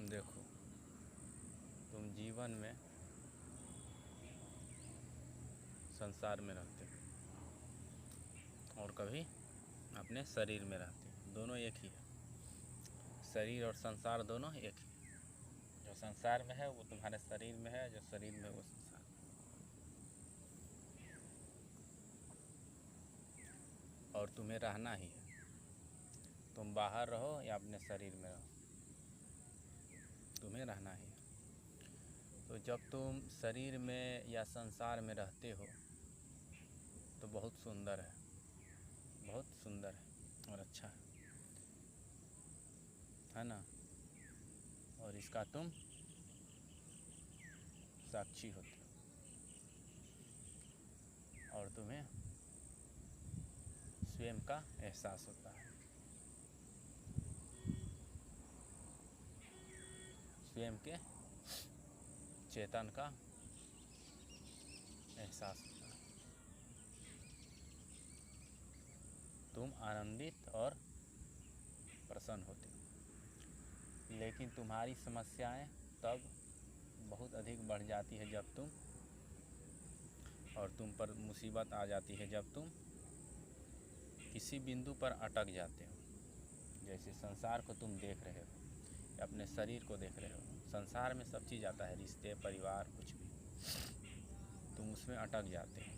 देखो, तुम जीवन में संसार में रहते हो और कभी अपने शरीर में रहते हो। दोनों एक ही है, शरीर और संसार दोनों एक ही है। जो संसार में है वो तुम्हारे शरीर में है, जो शरीर में वो संसार में। और तुम्हें रहना ही है, तुम बाहर रहो या अपने शरीर में रहो, तुम्हें रहना ही है। तो जब तुम शरीर में या संसार में रहते हो तो बहुत सुंदर है, बहुत सुंदर है और अच्छा है ना। और इसका तुम साक्षी होते हो और तुम्हें स्वयं का एहसास होता है, स्वयं के चेतन का एहसास होता है। तुम आनंदित और प्रसन्न होते हो। लेकिन तुम्हारी समस्याएं तब बहुत अधिक बढ़ जाती है जब तुम, और तुम पर मुसीबत आ जाती है जब तुम किसी बिंदु पर अटक जाते हो। जैसे संसार को तुम देख रहे हो या अपने शरीर को देख रहे हो, संसार में सब चीज़ आता है, रिश्ते, परिवार, कुछ भी, तुम उसमें अटक जाते हो।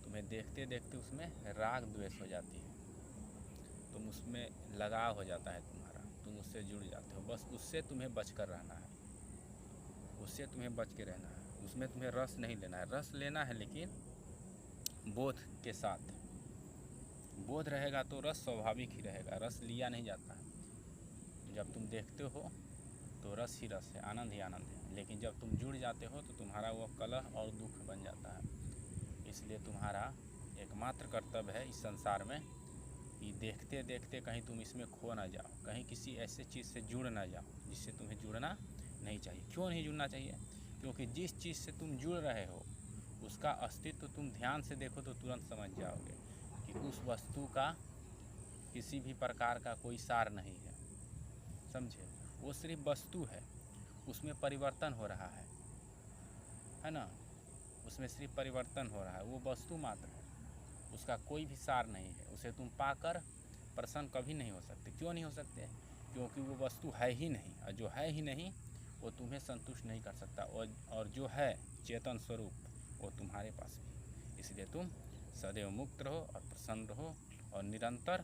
तुम्हें देखते देखते उसमें राग द्वेष हो जाती है, तुम उसमें लगाव हो जाता है तुम्हारा, तुम उससे जुड़ जाते हो। बस उससे तुम्हें बच कर रहना है, उससे तुम्हें बच के रहना है। उसमें तुम्हें रस नहीं लेना है, रस लेना है लेकिन बोध के साथ। बोध रहेगा तो रस स्वाभाविक ही रहेगा, रस लिया नहीं जाता है। जब तुम देखते हो तो रस ही रस है, आनंद ही आनंद है। लेकिन जब तुम जुड़ जाते हो तो तुम्हारा वो कलह और दुख बन जाता है। इसलिए तुम्हारा एकमात्र कर्तव्य है इस संसार में कि देखते देखते कहीं तुम इसमें खो ना जाओ, कहीं किसी ऐसे चीज़ से जुड़ ना जाओ जिससे तुम्हें जुड़ना नहीं चाहिए। क्यों नहीं जुड़ना चाहिए? क्योंकि जिस चीज़ से तुम जुड़ रहे हो उसका अस्तित्व तुम ध्यान से देखो तो तुरंत समझ जाओगे कि उस वस्तु का किसी भी प्रकार का कोई सार नहीं है। समझे? वो सिर्फ वस्तु है, उसमें परिवर्तन हो रहा है ना। उसमें सिर्फ परिवर्तन हो रहा है, वो वस्तु मात्र है, उसका कोई भी सार नहीं है। उसे तुम पाकर प्रसन्न कभी नहीं हो सकते। क्यों नहीं हो सकते? क्योंकि वो वस्तु है ही नहीं, और जो है ही नहीं वो तुम्हें संतुष्ट नहीं कर सकता। और जो है चेतन स्वरूप वो तुम्हारे पास भी। इसलिए तुम सदैव मुक्त रहो और प्रसन्न रहो और निरंतर